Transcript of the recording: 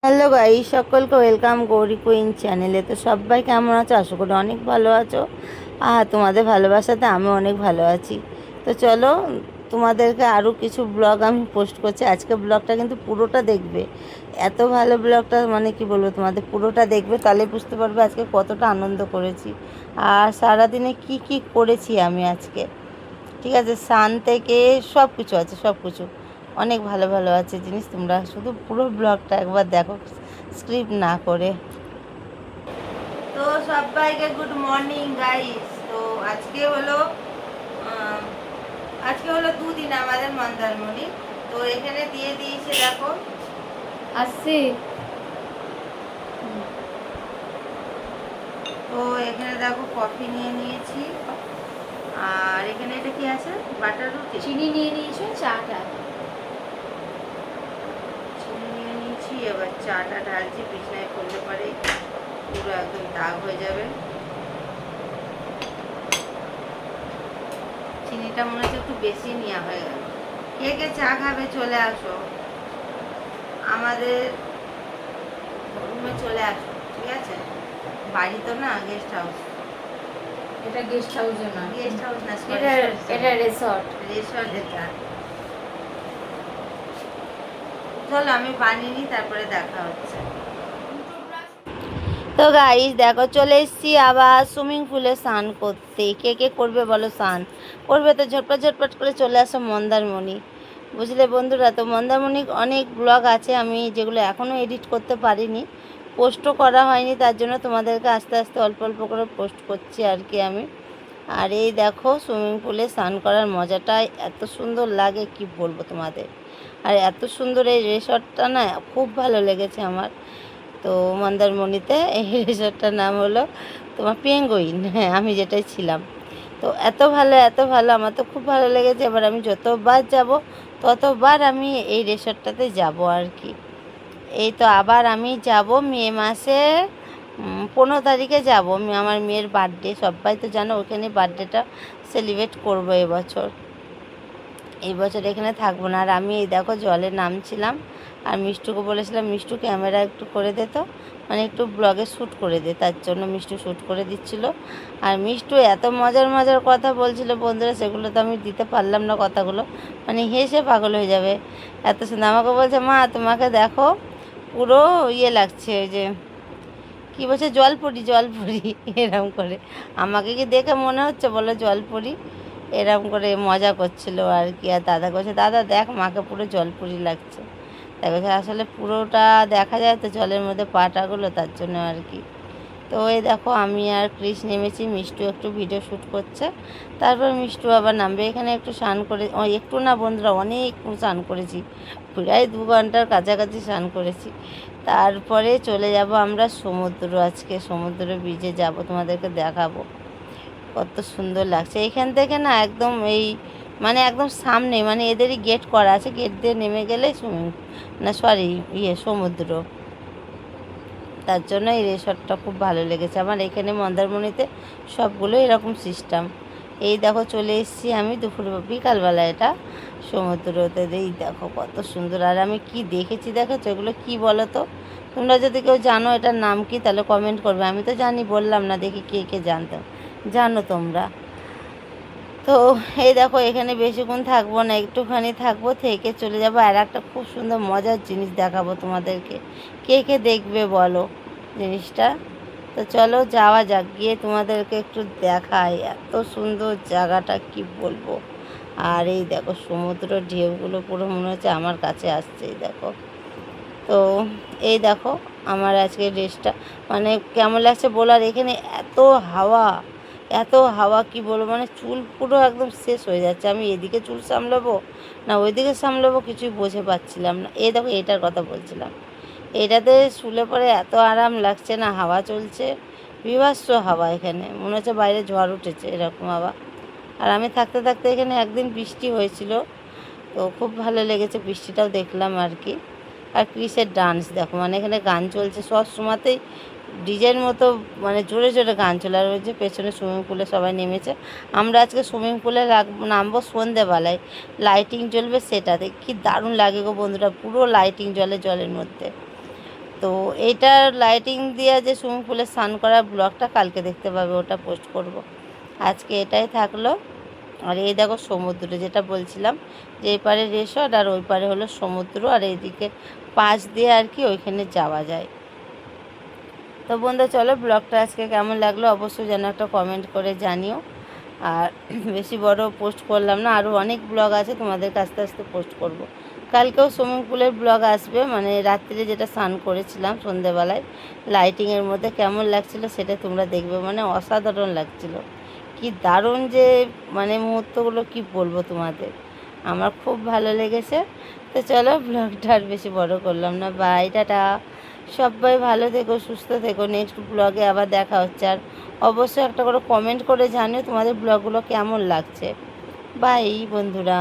Hello guys, সকলকে welcome Gauri queen চ্যানেলে। তো সবাই কেমন আছো? আশা করি অনেক ভালো আছো। আর তোমাদের ভালোবাসাতে আমি অনেক ভালো আছি। তো চলো, তোমাদেরকে আরও কিছু ব্লগ আমি পোস্ট করছি। আজকে ব্লগটা কিন্তু পুরোটা দেখবে। এত ভালো ব্লগটা, মানে কি বলবো, তোমাদের পুরোটা দেখবে, তাহলে বুঝতে পারবে আজকে কতটা আনন্দ করেছি আর সারাদিনে কি কি করেছি আমি আজকে। ঠিক আছে, সান থেকে সব কিছু আছে, সব কিছু অনেক ভালো ভালো আছে জিনিস। তোমরা শুধু পুরো ব্লগটা একবার দেখো, স্ক্রিপ্ট না করে। তো সবাইকে গুড মর্নিং গাইস। তো আজকে হলো আহ, আজকে হলো দুদিন আমাদের মন্দারমণি। তো এখানে দিয়ে দিয়েছে, দেখো আসছি। তো এখানে দেখো কফি নিয়ে নিয়েছি। আর এখানে এটা কি আছে? বাটার রুটি। চিনি নিয়ে নিয়েছো, চাটা চিনি নিয়ে নিয়েছি, এবার চাটা ঢালছি। বিছনায় করলে পরে পুরো একদম দাগ হয়ে যাবে। চিনিটা মনে হচ্ছে একটু বেশি নেওয়া হয়ে গেল। কে কে চা খাবে চলে আসো, আমাদের রুমে চলে আসো, ঠিক আছে? বাড়ি তো না, গেস্ট হাউস। এটা গেস্ট হাউসে না, গেস্ট হাউস না, এটা এটা রিসর্ট। রিসর্ট এটা। চলো আমি বানিয়ে নিই, তারপরে দেখা হচ্ছে। তো গাইস দেখো, চলে এসেছি আবার সুইমিং পুলে স্নান করতে। কে কে করবে বলো স্নান? করবে তো ঝটপট ঝটপট করে চলে আসো মন্দারমণি। বুঝলে বন্ধুরা, তো মন্দারমণি অনেক ব্লগ আছে আমি যেগুলো এখনও এডিট করতে পারিনি, পোস্টও করা হয়নি। তার জন্য তোমাদেরকে আস্তে আস্তে অল্প অল্প করে পোস্ট করছি আর কি আমি। আর এই দেখো, সুইমিং পুলে স্নান করার মজাটাই এত সুন্দর লাগে, কি বলবো তোমাদের। আর এত সুন্দর এই রিসর্টটা না, খুব ভালো লেগেছে আমার। তো মন্দারমণিতে এই রিসর্টটার নাম হলো তোমার পেঙ্গুইন। হ্যাঁ, আমি যেটাই ছিলাম। তো এত ভালো, এত ভালো, আমার তো খুব ভালো লেগেছে। এবার আমি যতবার যাব ততবার আমি এই রিসর্টটাতে যাব আর কি। এই তো আবার আমি যাব মে মাসে 15 তারিখে যাব। আমি আমার মেয়ের বার্থডে, সবাই তো জানো, ওখানে বার্থডেটা সেলিব্রেট করবো এবছর। এই বছর এখানে থাকবো না। আর আমি এই দেখো জলে নামছিলাম, আর মিষ্টুকে বলেছিলাম মিষ্টু ক্যামেরা একটু করে দে, তো মানে একটু ব্লগে শ্যুট করে দে। তার জন্য মিষ্টু শ্যুট করে দিচ্ছিল। আর মিষ্টু এত মজার মজার কথা বলছিল বন্ধুরা, সেগুলো তো আমি দিতে পারলাম না কথাগুলো, মানে হেসে পাগল হয়ে যাবে, এত সুন্দর। আমাকে বলছে মা তোমাকে দেখো পুরো ইয়ে লাগছে, ওই যে কী বলছে, জলপরি জলপরি এরম করে। আমাকে কি দেখে মনে হচ্ছে বলো জলপরি? এরম করে মজা করছিল আর কি। আর দাদা বলছে দাদা দেখ মাকে পুরো জলপরি লাগছে। তাই বলছে আসলে পুরোটা দেখা যায় তো জলের মধ্যে পাটাগুলো, তার জন্য আর কি। তো এই দেখো আমি আর ক্রিস নেমেছি, মিষ্টু একটু ভিডিও শ্যুট করছে। তারপর মিষ্টু আবার নামবে। এখানে একটু স্নান করে, একটু না বন্ধুরা, অনেক স্নান করেছি, প্রায় 2 ঘন্টার কাছাকাছি স্নান করেছি। তারপরে চলে যাব আমরা সমুদ্র। আজকে সমুদ্র বিচে যাব, তোমাদেরকে দেখাবো কত সুন্দর লাগছে। এখান থেকে না একদম এই, মানে একদম সামনে, মানে এদেরই গেট করা আছে, গেট দিয়ে নেমে গেলে সুইমিং, না সরি, সমুদ্র। তার জন্য এই রিসর্টটা খুব ভালো লেগেছে আমার। এখানে মন্দারমণিতে সবগুলো এরকম সিস্টেম। এই দেখো চলে এসেছি আমি দুপুর বিকালবেলা, এটা সমুদ্রতে। এই দেখো কত সুন্দর। আর আমি কি দেখেছি দেখো, এগুলো কি বলো তো? তোমরা যদি কেউ জানো এটার নাম কি, তাহলে কমেন্ট করবে। আমি তো জানি, বললাম না, দেখি কে কে জানো তোমরা। তো এই দেখো এখানে বেশিক্ষণ থাকবো না, একটুখানি থাকবো, থেকে চলে যাবো। আর একটা খুব সুন্দর মজার জিনিস দেখাবো তোমাদেরকে। কে কে দেখবে বলো জিনিসটা? তো চলো যাওয়া যাক, গিয়ে তোমাদেরকে একটু দেখাই। এত সুন্দর জায়গাটা, কি বলবো। আর এই দেখো সমুদ্র ঢেউগুলো পুরো মনে হচ্ছে আমার কাছে আসছে, এই দেখো। তো এই দেখো আমার আজকে ড্রেসটা, মানে কেমন লাগছে বলার। এখানে এত হাওয়া, এত হাওয়া, কি বলবো, মানে চুল পুরো একদম শেষ হয়ে যাচ্ছে। আমি এদিকে চুল সামলাবো না ওইদিকে সামলাবো, কিছুই বুঝে পাচ্ছিলাম না। এই দেখো এটার কথা বলছিলাম, এটাতে শুলে পরে এত আরাম লাগছে না, হাওয়া চলছে, বিভৎস হাওয়া। এখানে মনে হচ্ছে বাইরে ঝড় উঠেছে, এরকম হাওয়া। আর আমি থাকতে থাকতে এখানে একদিন বৃষ্টি হয়েছিল, তো খুব ভালো লেগেছে, বৃষ্টিটাও দেখলাম আর কি। আর ক্রিসের ডান্স দেখো, মানে এখানে গান চলছে সব সময়তেই, ডিজের মতো, মানে জোরে জোরে গান চলে। আর ওই যে পেছনে সুইমিং পুলে সবাই নেমেছে। আমরা আজকে সুইমিং পুলে নামবো সন্ধেবেলায়, লাইটিং জ্বলবে সেটাতে, কি দারুণ লাগে গো বন্ধুরা, পুরো লাইটিং জ্বলে জলের মধ্যে। তো এইটার লাইটিং দিয়ে যে সুইমিং পুলে স্নান করার ব্লগটা কালকে দেখতে পাবে, ওটা পোস্ট করব। আজকে এটাই থাকলো। আর এই দেখো সমুদ্র, যেটা বলছিলাম যে এই পারে রিসর্ট আর ওই পারে হলো সমুদ্র, আর এইদিকে পাশ দিয়ে আর কি ওইখানে যাওয়া যায়। তো বন্ধু চলো, ব্লগটা আজকে কেমন লাগলো অবশ্যই যেন একটা কমেন্ট করে জানিও। আর বেশি বড় পোস্ট করলাম না, আরও অনেক ব্লগ আছে, তোমাদেরকে আস্তে আস্তে পোস্ট করব। কালকেও সুইমিং পুলের ব্লগ আসবে, মানে রাত্রিরে যেটা স্নান করেছিলাম সন্ধেবেলায় লাইটিংয়ের মধ্যে কেমন লাগছিল সেটা তোমরা দেখবে, মানে অসাধারণ লাগছিল। কি দারুণ যে মানে মুহূর্তগুলো কি বলবো তোমাদের, আমার খুব ভালো লেগেছে। তো চলো ব্লগটা আর বেশি বড় করলাম না, বাই টাটা। সবাই ভালো থেকো, সুস্থ থেকো, নেক্সট ব্লগে আবার দেখা হচ্ছে। আর অবশ্যই একটা করে কমেন্ট করে জানিও তোমাদের ব্লগগুলো কেমন লাগছে। বাই বন্ধুরা।